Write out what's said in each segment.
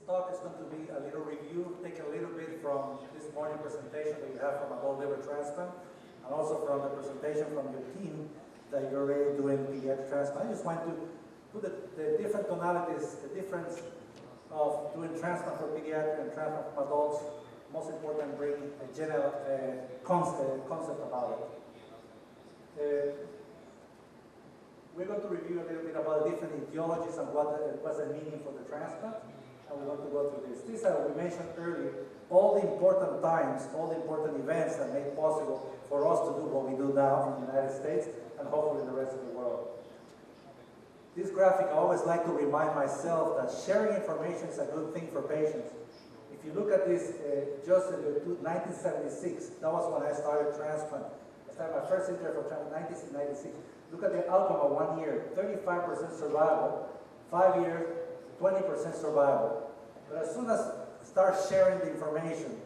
talk is going to be a little review, take a little bit from this morning presentation that you have from adult liver transplant, and also from the presentation from your team that you're already doing pediatric transplant. I just want to put the different tonalities, the difference of doing transplant for pediatric and transplant from adults. Most important, bring a general concept about it. We're going to review a little bit about the different etiologies and what's the meaning for the transplant. And we're going to go through this. These are, we mentioned earlier, all the important times, all the important events that make possible for us to do what we do now in the United States and hopefully in the rest of the world. This graphic, I always like to remind myself that sharing information is a good thing for patients. If you look at this, just in 1976, that was when I started transplant. I started my first intern for transplant in 1996. Look at the outcome of 1 year, 35% survival, 5 years, 20% survival. But as soon as start sharing the information,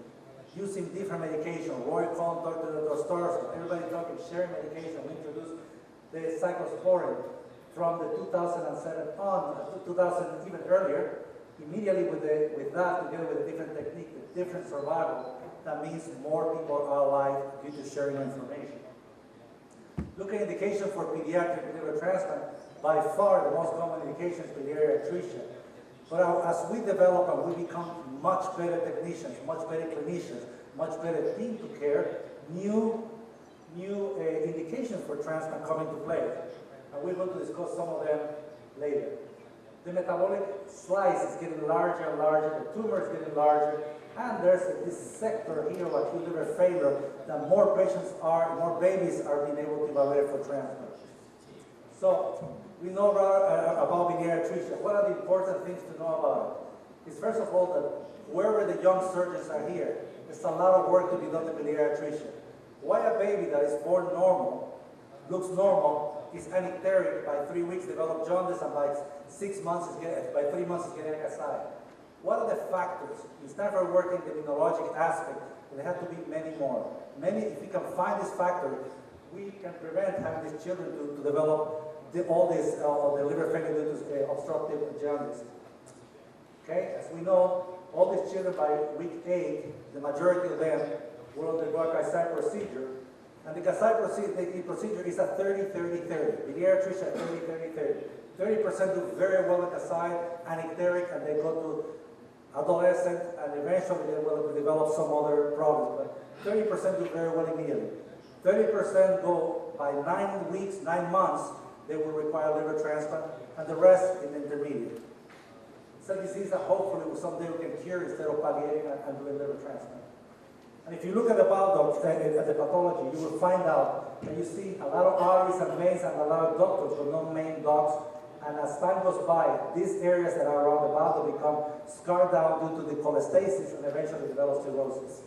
using different medication, Roy Cohn talked to the stars, everybody talking, sharing medication, we introduced the cyclosporin from the 2007 on, 2000 even earlier, immediately with that, together with a different technique, a different survival, that means more people are alive due to sharing information. Look at indication for pediatric liver transplant. By far, the most common indication is biliary atresia. But as we develop and we become much better technicians, much better clinicians, much better team to care, new indications for transplant come into play. And we're going to discuss some of them later. The metabolic slice is getting larger and larger, the tumor is getting larger, and there's this sector here of acute liver failure that more babies are being able to evaluate for transplant. So, we know about biliary atresia. What are the important things to know about it? Is first of all that wherever the young surgeons are here, there's a lot of work to be done with biliary atresia. Why a baby that is born normal, looks normal, is anicteric, by 3 weeks develop jaundice, and by 6 months by 3 months is getting aside. What are the factors? You start working the immunologic aspect, and there have to be many more. If we can find this factor, we can prevent having these children to develop all this the liver failure due to obstructive jaundice. Okay, as we know, all these children by week 8, the majority of them will undergo a Kasai procedure. And the Kasai procedure is a 30-30-30. Biliary atresia 30-30-30. 30% do very well at Kasai, anicteric, and they go to adolescent, and eventually they will develop some other problems. But 30% do very well immediately. 30% go by 9 weeks, 9 months, they will require liver transplant, and the rest in intermediate. It's a disease that hopefully someday we can cure instead of palliating and doing liver transplant. And if you look at the bile at the pathology, you will find out that you see a lot of arteries and veins and a lot of ducts, but no main ducts. And as time goes by, these areas that are around the bile become scarred down due to the cholestasis and eventually develop cirrhosis.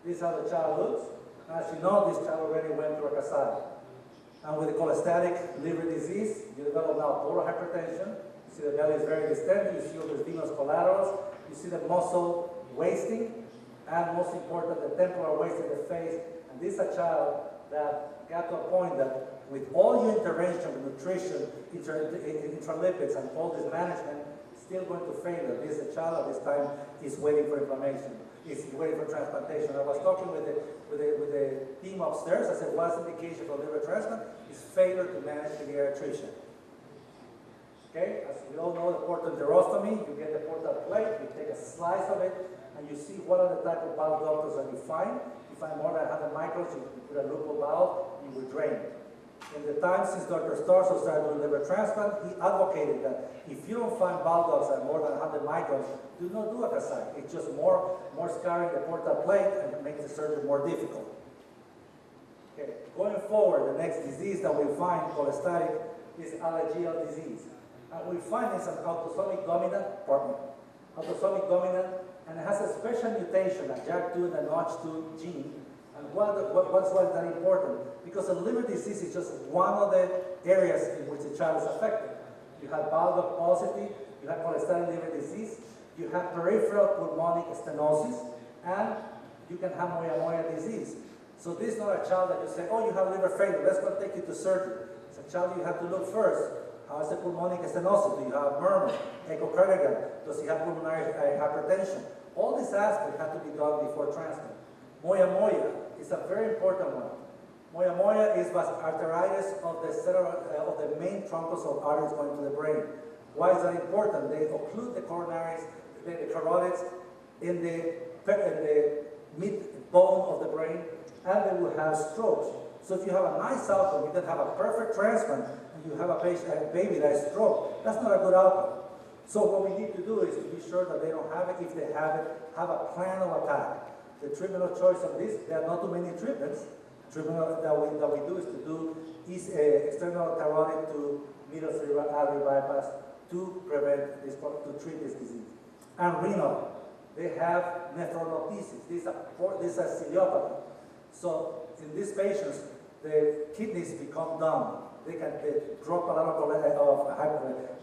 This is how the child looks. And as you know, this child already went through a Kasai. And with the cholestatic liver disease, you develop now portal hypertension. You see the belly is very distended. You see all the venous collaterals. You see the muscle wasting. And most important, the temporal waste in the face. And this is a child that got to a point that with all your intervention, nutrition, intralipids, and all this management, still going to failure. This is a child at this time is waiting for inflammation. Is waiting for transplantation. I was talking with the team upstairs. I said, what's the indication for liver transplant? Is failure to manage biliary atresia. Okay, as we all know, the portal enterostomy, you get the portal plate, you take a slice of it, and you see what are the type of bile ducts that you find. You find more than 100 microns, you put a loop of bile, you will drain. In the time since Dr. Starso started doing liver transplant, he advocated that if you don't find bile ducts at more than 100 microns, do not do a Kasai. It's just more scarring the portal plate, and it makes the surgery more difficult. Okay, going forward, the next disease that we find cholestatic is allergial disease. And we find it's an autosomic dominant, and it has a special mutation, a JAK2 and a NOTCH2 gene. And why is that important? Because a liver disease is just one of the areas in which the child is affected. You have bile duct paucity, you have cholestatic liver disease, you have peripheral pulmonic stenosis, and you can have moyamoya disease. So this is not a child that you say, oh, you have liver failure, let's go take you to surgery. It's a child you have to look first. How is the pulmonic stenosis? Do you have murmur? Echocardiogram? Does he have pulmonary hypertension? All these aspects have to be done before transplant. Moya moya is a very important one. Moya moya is arteritis of the main truncus of arteries going to the brain. Why is that important? They occlude the coronaries, the carotids in the mid bone of the brain, and they will have strokes. So if you have a nice outcome, you can have a perfect transplant, and you have a baby that is stroke. That's not a good outcome. So what we need to do is to be sure that they don't have it. If they have it, have a plan of attack. The treatment of choice of this, there are not too many treatments. Treatment that we do is to do external carotid to middle cerebral artery bypass to prevent this, to treat this disease. And renal, they have nephronophthisis. This is a ciliopathy. So in these patients, the kidneys become dumb. They drop a lot of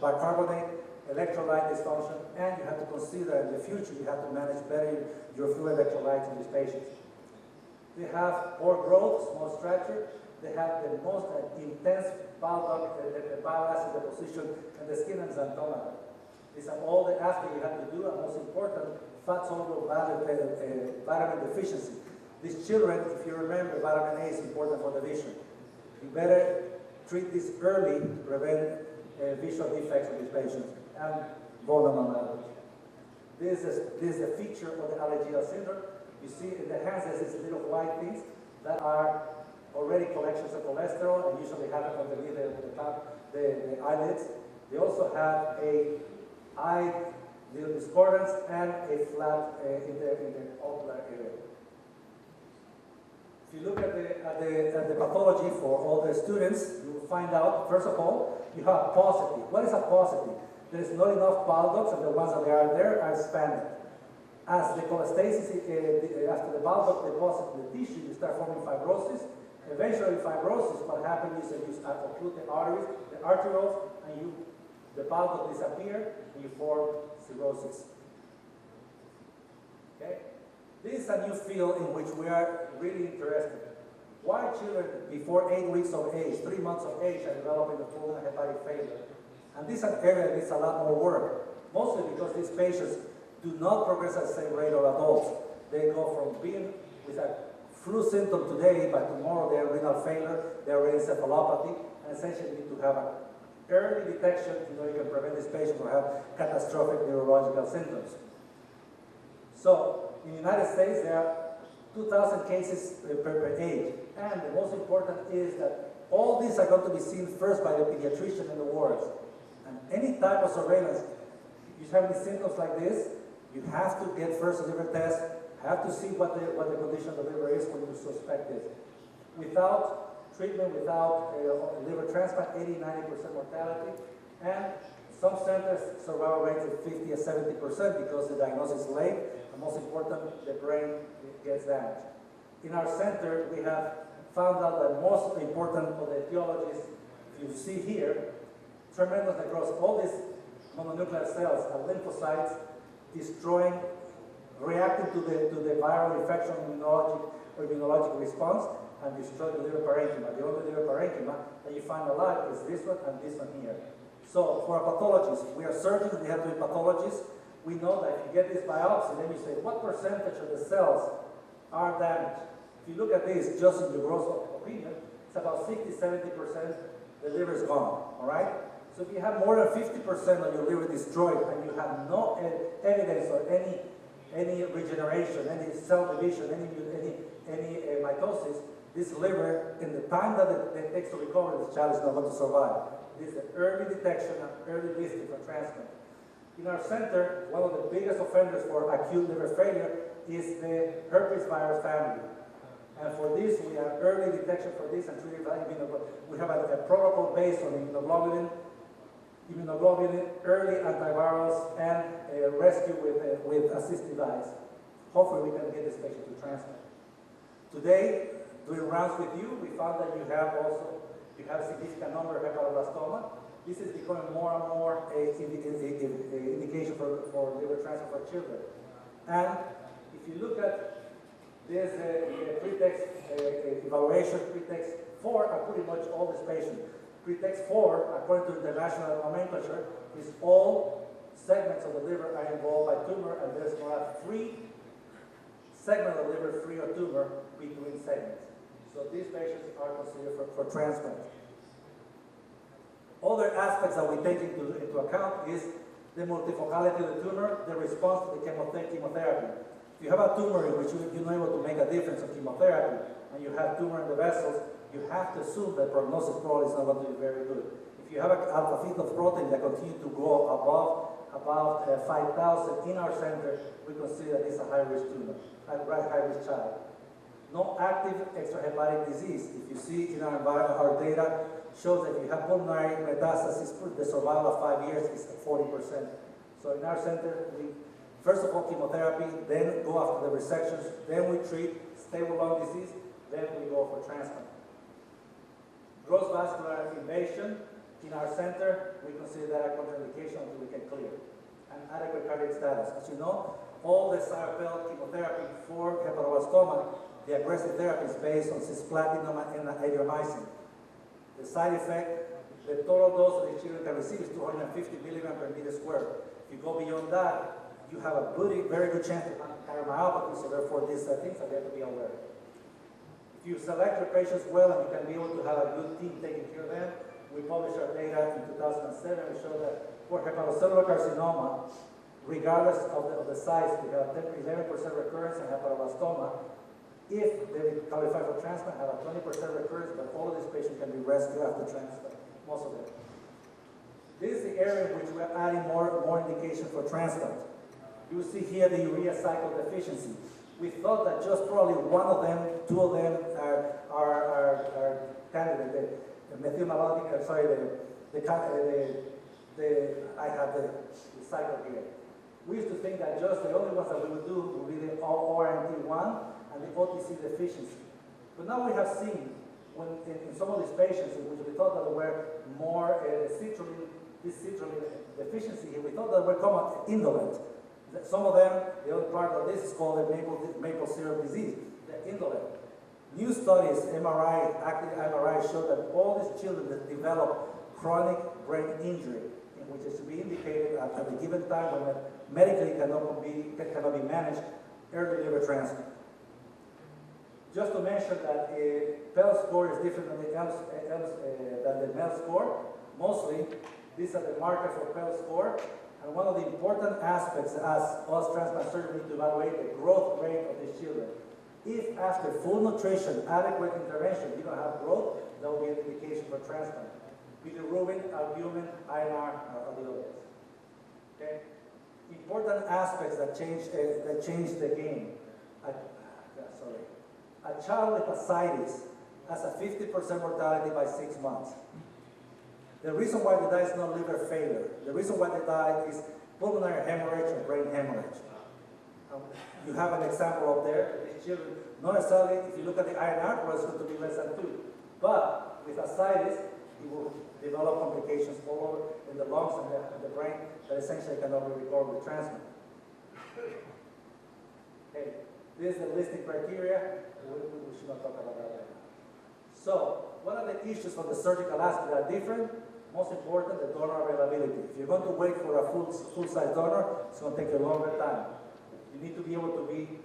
bicarbonate, electrolyte dysfunction, and you have to consider in the future you have to manage better your fluid electrolytes in these patients. They have poor growth, small stature. They have the most intense bile duct, the bile acid deposition, and the skin and xanthoma. These are all the aspects you have to do, and most important, fat soluble vitamin deficiency. These children, if you remember, vitamin A is important for the vision. You better treat this early to prevent visual defects in these patients and vulnerable levels. This is the feature of the Alagille syndrome. You see in the hands, there's these little white things that are already collections of cholesterol and usually have it underneath the eyelids. They also have a eye discordance and a flat in the ocular area. If you look at the pathology for all the students, you will find out, first of all, you have paucity. What is a paucity? There is not enough bile ducts, and the ones that are there are expanded. As the cholestasis, after the bile duct deposit in the tissue, you start forming fibrosis. Eventually, fibrosis, what happens is that you start to occlude the arteries, the arterioles, and the bile duct disappear, and you form cirrhosis. Okay? This is a new field in which we are really interested. Why children before 8 weeks of age, 3 months of age, are developing the full hepatic failure? And this is an area that needs a lot more work, mostly because these patients do not progress at the same rate of adults. They go from being with a flu symptom today, but tomorrow they have renal failure, they have encephalopathy, and essentially need to have an early detection, you can prevent this patient from having catastrophic neurological symptoms. So, in the United States, there are 2,000 cases per age. And the most important is that all these are going to be seen first by the pediatrician in the wards. And any type of surveillance, if you have any symptoms like this, you have to get first a liver test, have to see what the condition of the liver is when you suspect it. Without treatment, without liver transplant, 80–90% mortality, and some centers survival rates of 50 or 70% because the diagnosis is late, and most important, the brain gets damaged. In our center, we have found out that most important of the etiologies you see here, tremendous necrosis. All these mononuclear cells are lymphocytes destroying, reacting to the viral infection immunologic response, and destroy the liver parenchyma. The only liver parenchyma that you find alive is this one and this one here. So for our pathologists, we are surgeons, we have to be pathologists. We know that if you get this biopsy, then you say, what percentage of the cells are damaged? If you look at this, just in the gross opinion, it's about 60–70% the liver is gone, all right? So if you have more than 50% of your liver destroyed and you have no evidence of any regeneration, any cell division, any mitosis, this liver, in the time that it takes to recover, this child is not going to survive. This is early detection and early listing for transplant. In our center, one of the biggest offenders for acute liver failure is the herpes virus family. And for this, we have early detection for this and treated by immunoglobulin. We have a protocol based on immunoglobulin, early antivirals, and rescue with assist device. Hopefully, we can get this patient to transplant. Today, doing rounds with you, we found that you have a significant number of hepatoblastoma. This is becoming more and more an indication for liver transplant for children. And if you look at this pretext evaluation, pretext 4 are pretty much all these patients. Pretext 4, according to international nomenclature, is all segments of the liver are involved by tumor, and there's not free segment of the liver free of tumor between segments. So these patients are considered for transplant. Other aspects that we take into account is the multifocality of the tumor, the response to the chemotherapy. If you have a tumor in which you're not able to make a difference of chemotherapy, and you have tumor in the vessels, you have to assume that prognosis probably is not going to be very good. If you have an alpha-fetal protein that continues to go above about 5,000 in our center, we consider this a high-risk tumor, a high-risk child. No active extrahepatic disease. If you see in our environment, our data shows that if you have pulmonary metastasis, the survival of 5 years is 40%. So in our center, we first of all chemotherapy, then go after the resections, then we treat stable lung disease, then we go for transplant. Gross vascular invasion, in our center, we consider that a contraindication until we can clear. And adequate cardiac status. As you know, all the Sarapel chemotherapy for hepatoblastoma, the aggressive therapy is based on cisplatin and adriamycin. The side effect, the total dose that the children can receive is 250 milligrams per meter squared. If you go beyond that, you have a very good chance of cardiomyopathy, so therefore these are things that we have to be aware of. If you select your patients well and you can be able to have a good team taking care of them, we published our data in 2007. We showed that for hepatocellular carcinoma, regardless of the size, we have 11% recurrence in hepatoblastoma. If they qualify for transplant, have a 20% recurrence, but all of these patients can be rescued after transplant, most of them. This is the area in which we're adding more indication for transplant. You see here the urea cycle deficiency. We thought that just probably one of them, two of them are candidate. The methylmalonic, I have the cycle here. We used to think that just the only ones that we would do would be the ORNT1 and the OTC deficiency. But now we have seen, when in some of these patients in which we thought that there were more citrulline deficiency here, we thought that were common indolent. Some of them, the other part of this is called the maple syrup disease, the indolent. New studies, active MRI, show that all these children that develop chronic brain injury, which is to be indicated at a given time when medically cannot be managed, early liver transplant. Just to mention that a PEL score is different than the MEL score. Mostly, these are the markers for PEL score. And one of the important aspects as us transplant surgeons need to evaluate the growth rate of these children. If after full nutrition, adequate intervention, you don't have growth, that will be an indication for transplant. Bilirubin, albumin, INR are the others. Okay? Important aspects that change the game. A child with ascites has a 50% mortality by 6 months. The reason why they die is not liver failure. The reason why they die is pulmonary hemorrhage or brain hemorrhage. You have an example up there. These children, not necessarily, if you look at the INR, it's going to be less than 2. But with ascites, it will develop complications all over in the lungs and the brain that essentially cannot be recovered with transplant. Okay. This is the listing criteria. We should not talk about that right now. So, what are the issues from the surgical aspect that are different? Most important, the donor availability. If you're going to wait for a full-size donor, it's going to take a longer time. You need to be able to be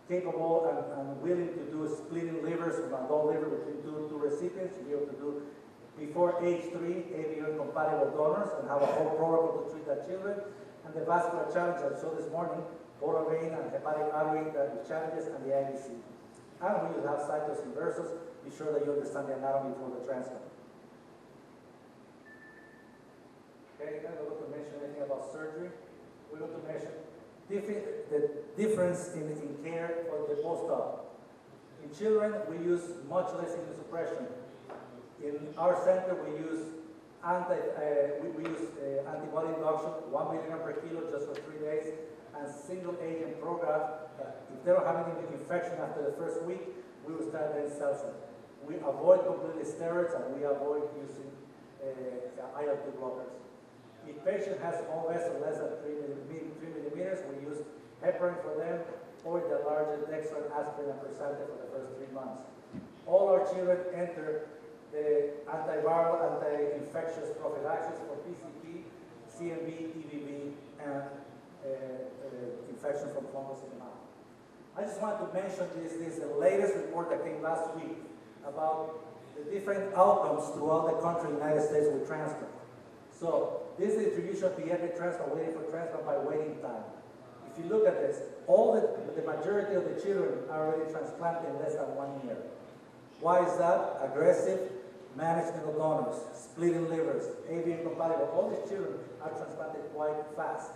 capable and willing to do splitting livers from adult liver between two recipients, to be able to do before age 3 ABN compatible donors and have a whole protocol to treat that children. And the vascular challenge I showed this morning, portal vein and hepatic artery challenges, and the IVC. And when you have cycles inversus, be sure that you understand the anatomy for the transplant. Okay, I'm not going to mention anything about surgery. We're going to mention the difference in care for the post-op. In children, we use much less immunosuppression. In our center, we use antibody induction, 1 milligram per kilo just for 3 days, and single agent program. If they don't have any infection after the first week, we will start then cells. We avoid completely steroids and we avoid using IL-2 blockers. If patient has small vessel less than 3 millimeters, we use heparin for them, or the larger dextran, aspirin, and Persantin for the first 3 months. All our children enter the antiviral, anti-infectious prophylaxis for PCP, CMV, EBV, and infection from fungus in the mouth. I just wanted to mention this is the latest report that came last week about the different outcomes throughout the country, United States, with transplant. So this is the distribution of pediatric transplant, waiting for transplant by waiting time. If you look at this, the majority of the children are already transplanted in less than 1 year. Why is that? Aggressive management of donors, splitting livers, AV incompatible. All these children are transplanted quite fast.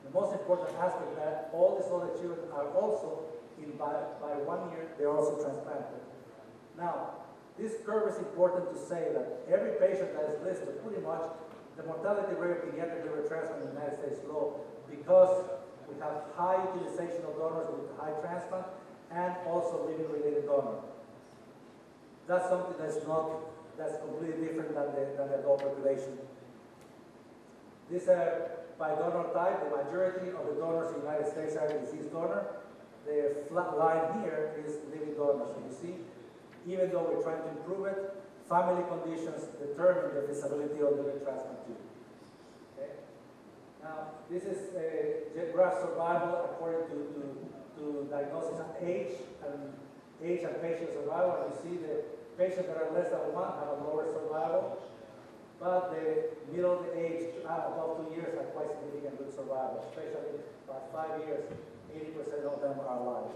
The most important aspect is that all these other children are also, by 1 year, they're also transplanted. Now, this curve is important to say that every patient that is listed, pretty much, the mortality rate of pediatric liver transplant in the United States is low because we have high utilization of donors with high transplant and also living-related donor. That's something that's completely different than the adult population. These are by donor type. The majority of the donors in the United States are deceased donor. The flat line here is living donors. So you see, even though we're trying to improve it, family conditions determine the feasibility of liver transplant too. Okay? Now, this is graph survival according to diagnosis and age and patient survival. And you see the patients that are less than 1 have a lower survival, but the middle of the age, above 2 years, have quite significant good survival, especially by 5 years, 80% of them are alive.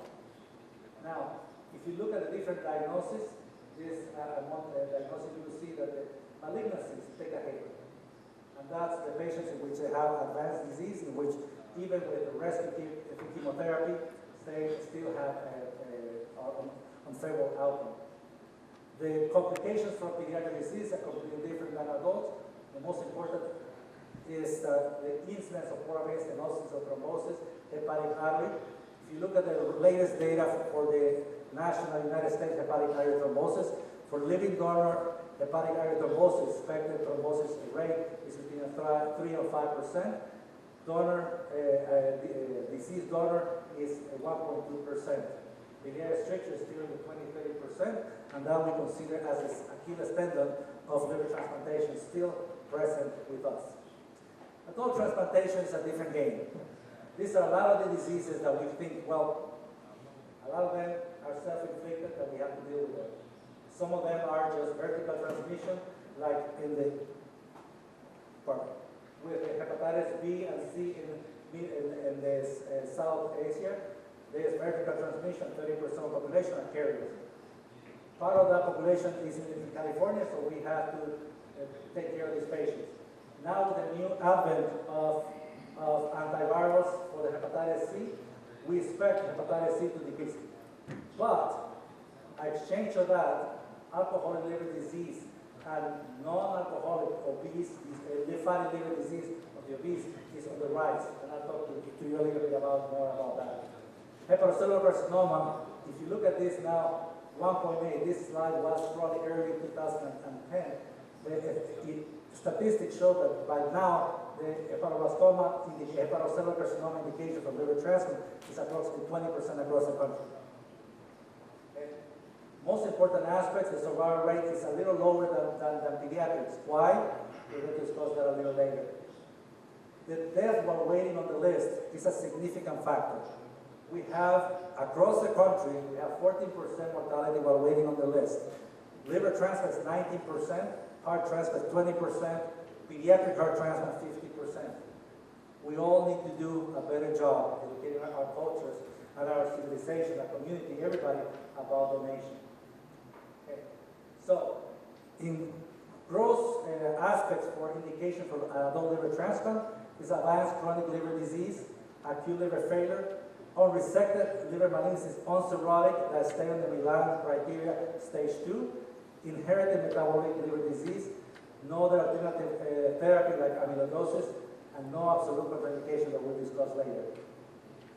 Now, if you look at the different diagnoses, this diagnosis, you will see that the malignancies take a hit. And that's the patients in which they have advanced disease, in which even with the rescue chemotherapy, they still have unfavorable outcome. The complications from pediatric disease are completely different than adults. The most important is the incidence of portal vein stenosis or thrombosis, hepatic artery. If you look at the latest data for the national United States hepatic artery thrombosis, for living donor hepatic artery thrombosis, expected thrombosis rate is between 3 and 5%. Donor, deceased donor is 1.2%. Pediatric stricture is still in the 20-30%, and that we consider as an Achilles tendon of liver transplantation still present with us. Adult transplantation is a different game. These are a lot of the diseases that we think, well, a lot of them are self-inflicted and we have to deal with them. Some of them are just vertical transmission, like in the with the hepatitis B and C in South Asia. There's vertical transmission, 30% of the population are carriers. Part of that population is in California, so we have to take care of these patients. Now with the new advent of antivirals for the hepatitis C, we expect hepatitis C to decrease. But in exchange of that, alcoholic liver disease and non-alcoholic obese, fatty liver disease of the obese is on the rise. And I'll talk to you a little bit more about that. Hepatocellular carcinoma, if you look at this now, 1.8, this slide was probably early 2010. The statistics show that by now, the hepatoblastoma, the hepatocellular carcinoma indication for liver transplant is approximately 20% across the country. Okay. Most important aspects, the survival rate is a little lower than pediatrics. Why? We're going to discuss that a little later. The death while waiting on the list is a significant factor. We have, across the country, we have 14% mortality while waiting on the list. Liver transplant is 19%, heart transplant 20%, pediatric heart transplant 50%. We all need to do a better job educating our cultures and our civilization, our community, everybody about donation. Okay. So, in gross aspects for indication for adult liver transplant is advanced chronic liver disease, acute liver failure, unresected liver malignancies, uncirrhotic that stay on the Milan criteria, stage 2, inherited metabolic liver disease, no other alternative therapy like amyloidosis, and no absolute contraindication that we'll discuss later.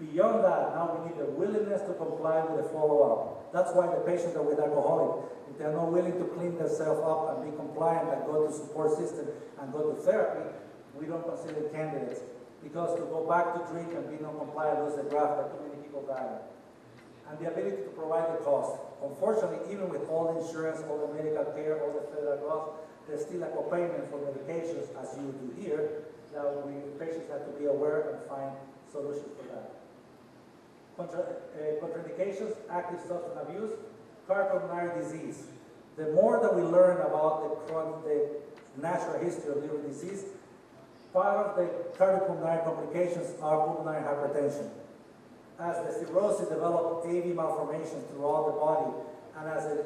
Beyond that, now we need the willingness to comply with the follow-up. That's why the patients are with alcoholic. If they're not willing to clean themselves up and be compliant and go to support system and go to therapy, we don't consider candidates. Because to go back to drink and be non-compliant, lose the graft that too many people die. And the ability to provide the cost. unfortunately, even with all the insurance, all the medical care, all the federal laws, there's still a copayment for medications, as you do here. Now, patients have to be aware and find solutions for that. Contraindications, active substance abuse, cardiopulmonary disease. The more that we learn about the natural history of liver disease, part of the cardiopulmonary complications are pulmonary hypertension. As the cirrhosis develops AV malformations throughout the body, and as the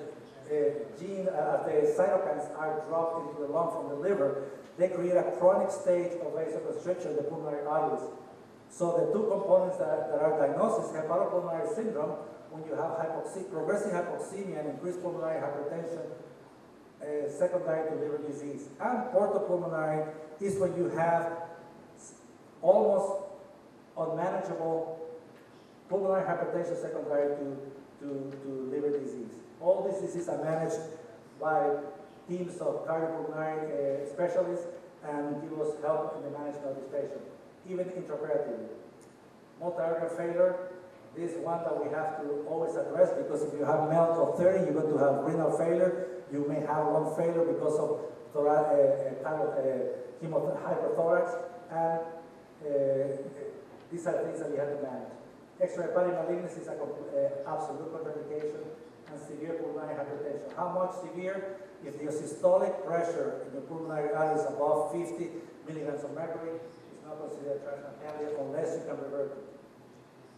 cytokines are dropped into the lung from the liver, they create a chronic stage of vasoconstriction in the pulmonary arteries. So the two components that are diagnosed is hepatopulmonary syndrome, when you have progressive hypoxemia and increased pulmonary hypertension secondary to liver disease. And portopulmonary is when you have almost unmanageable pulmonary hypertension secondary to liver disease. All these diseases are managed by teams of cardiopulmonary specialists and give us help in the management of this patient, even intraoperatively. Multi-organ failure, this is one that we have to always address, because if you have MELD of 30, you're going to have renal failure. You may have lung failure because of hyperthorax, and these are things that we have to manage. Extrahepatic malignancy is an absolute contraindication, and severe pulmonary hypertension. How much severe? If the systolic pressure in the pulmonary artery is above 50 milligrams of mercury, it's not considered a transplant candidate unless you can revert it.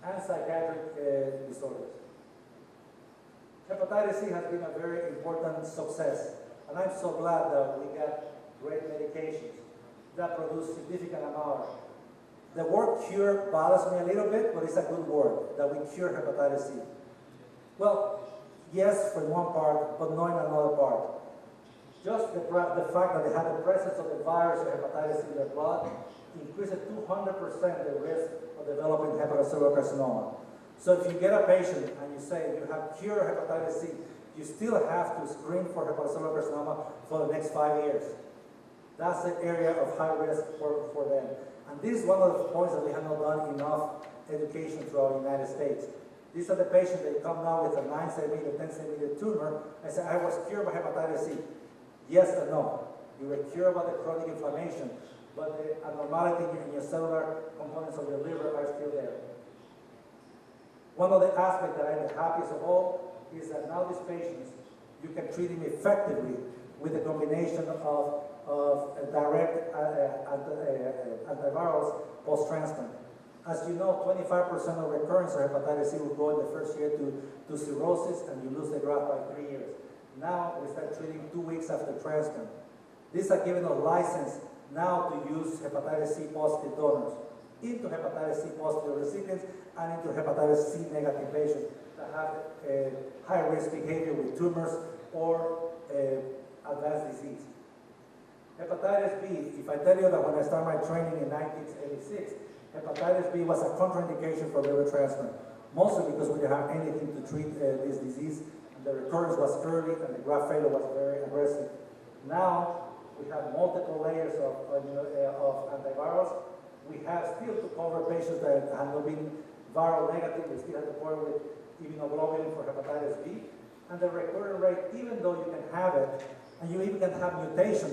And psychiatric disorders. Hepatitis C has been a very important success, and I'm so glad that we got great medications that produce significant amount. The word cure bothers me a little bit, but it's a good word, that we cure hepatitis C. Well, yes, for one part, but not in another part. Just the fact that they have the presence of the virus of hepatitis in their blood increases 200% the risk of developing hepatocellular carcinoma. So if you get a patient and you say you have cured hepatitis C, you still have to screen for hepatocellular carcinoma for the next 5 years. That's the area of high risk for them. And this is one of the points that we have not done enough education throughout the United States. These are the patients that come now with a 9 centimeter, 10 centimeter tumor. I say, I was cured by hepatitis C. Yes and no. You were cured by the chronic inflammation, but the abnormality in your cellular components of your liver are still there. One of the aspects that I'm the happiest of all is that now these patients, you can treat them effectively with a combination of direct antivirals post-transplant. As you know, 25% of recurrence of hepatitis C will go in the first year to cirrhosis, and you lose the graft by 3 years. Now we start treating 2 weeks after transplant. These are given a license now to use hepatitis C positive donors into hepatitis C positive recipients and into hepatitis C negative patients that have high-risk behavior with tumors or advanced disease. Hepatitis B, if I tell you that when I started my training in 1986, hepatitis B was a contraindication for liver transplant, mostly because we didn't have anything to treat this disease, and the recurrence was early and the graft failure was very aggressive. Now, we have multiple layers of antivirals. We have still to cover patients that have not been viral negative. We still have to cover with immunoglobulin for hepatitis B. And the recurrent rate, even though you can have it, and you even can have mutation,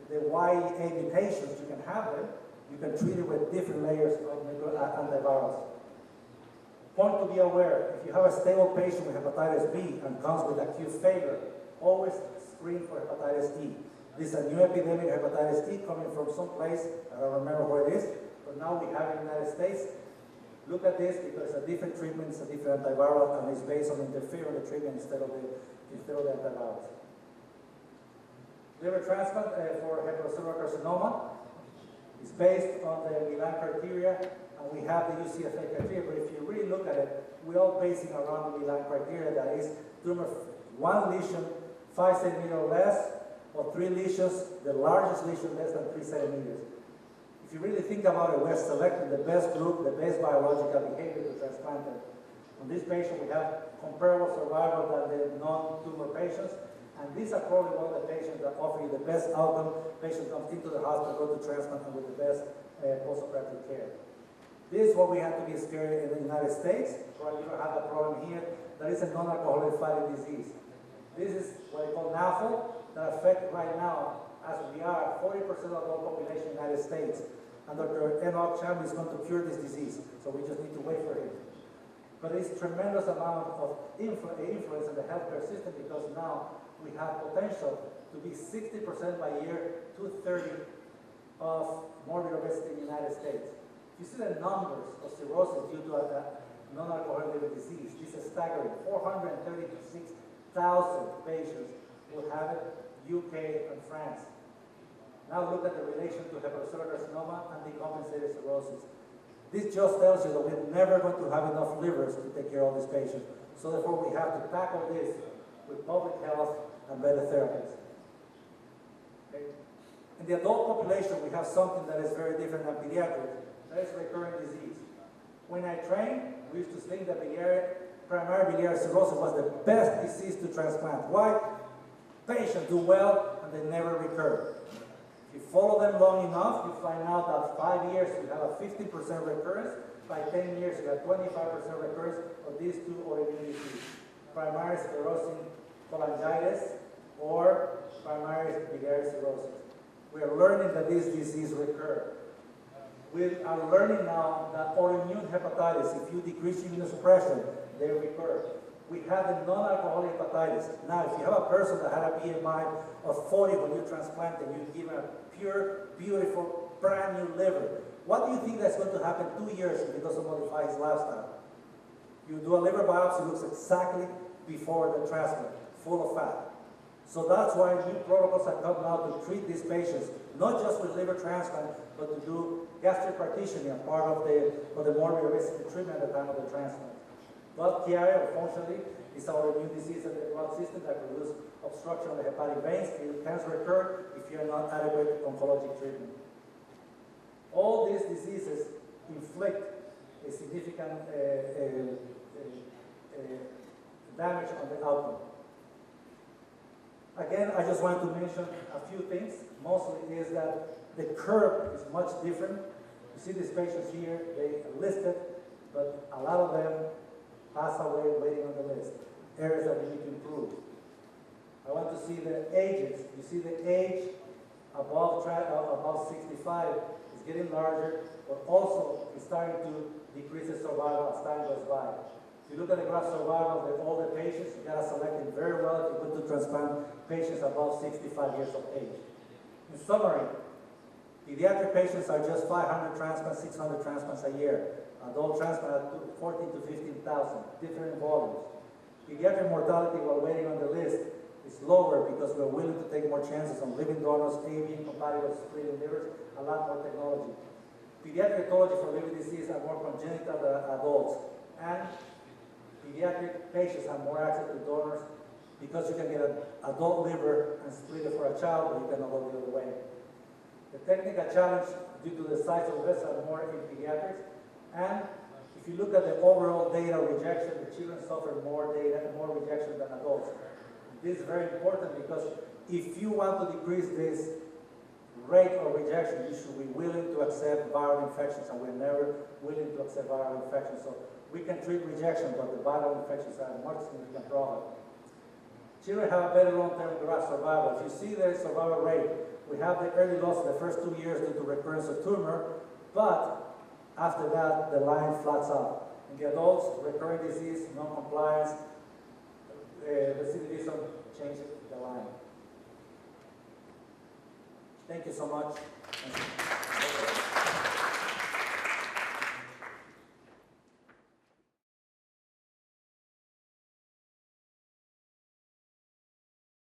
the YA mutations, you can have them, you can treat it with different layers of antivirals. Point to be aware, if you have a stable patient with hepatitis B and comes with acute failure, always screen for hepatitis E. This is a new epidemic of hepatitis E coming from some place, I don't remember where it is, but now we have it in the United States. Look at this because it's a different treatment, it's a different antiviral, and it's based on interfering the treatment instead of the antivirals. Liver transplant for hepatocellular carcinoma is based on the Milan criteria, and we have the UCFA criteria, but if you really look at it, we're all basing around the Milan criteria, that is tumor, 1 lesion, 5 centimeters or less, or 3 lesions, the largest lesion less than 3 centimeters. If you really think about it, we're selecting the best group, the best biological behavior to transplant them. On this patient, we have comparable survival than the non-tumor patients, and these are probably one of the patients that offer you the best outcome. Patient comes into the hospital, go to transplant, and with the best post-operative care. This is what we have to be scared in the United States. Probably you don't have a problem here. That is a non-alcoholic fatty disease. This is what they call NAFL, that affect right now, as we are, 40% of the whole population in the United States. And Dr. Enoch Cham is going to cure this disease, so we just need to wait for him. But it's tremendous amount of influence in the healthcare system, because now we have potential to be 60% by year 2030 of morbid obesity in the United States. You see the numbers of cirrhosis due to a non-alcoholic liver disease. This is staggering. 436,000 patients will have it, UK and France. Now look at the relation to hepatocellular carcinoma and decompensated cirrhosis. This just tells you that we're never going to have enough livers to take care of these patients. So therefore we have to tackle this with public health and better therapies. Okay? In the adult population, we have something that is very different than pediatrics. That is recurrent disease. When I trained, we used to think that primary biliary cirrhosis was the best disease to transplant. Why? Patients do well and they never recur. If you follow them long enough, you find out that 5 years you have a 50% recurrence. By 10 years you have 25% recurrence of these two autoimmune diseases. Primary sclerosing cholangitis or primary biliary cirrhosis. We are learning that these diseases recur. We are learning now that autoimmune hepatitis, if you decrease immunosuppression, they recur. We have the non-alcoholic hepatitis. Now, if you have a person that had a BMI of 40 when you transplant and you give him a pure, beautiful, brand new liver, what do you think that's going to happen 2 years if he doesn't modify his lifestyle? You do a liver biopsy, it looks exactly before the transplant, full of fat. So that's why new protocols have come now to treat these patients, not just with liver transplant, but to do gastric partitioning as part of the morbid obesity treatment at the time of the transplant. Blood chiari, or functionally, is an autoimmune disease of the blood system that produces obstruction of the hepatic veins. It can recur if you are not adequate oncologic treatment. All these diseases inflict a significant damage on the outcome. Again, I just want to mention a few things. Mostly is that the curve is much different. You see these patients here, they are listed, but a lot of them pass away waiting on the list. Areas that we need to improve. I want to see the ages. You see the age above 65 is getting larger, but also it's starting to decrease the survival as time goes by. If you look at the graph survival of the older patients, you got to select it very well if you go to transplant patients above 65 years of age. In summary, pediatric patients are just 500 transplants, 600 transplants a year. Adult transplant are 14 to 15,000, different volumes. Pediatric mortality while waiting on the list is lower because we're willing to take more chances on living donors, AV, compatible splitting livers, a lot more technology. Pediatric etiology for liver disease are more congenital than adults. And pediatric patients have more access to donors because you can get an adult liver and split it for a child, but you cannot go the other way. The technical challenge due to the size of the vessel are more in pediatrics. And if you look at the overall data rejection, the children suffer more rejection than adults. This is very important because if you want to decrease this rate of rejection, you should be willing to accept viral infections, and we're never willing to accept viral infections. So we can treat rejection, but the viral infections are a much significant problem. Children have a better long-term graft survival. If you see the survival rate, we have the early loss in the first 2 years due to recurrence of tumor, but after that, the line flats out. In the adults, recurrent disease, non-compliance, recidivism changes the line. Thank you so much.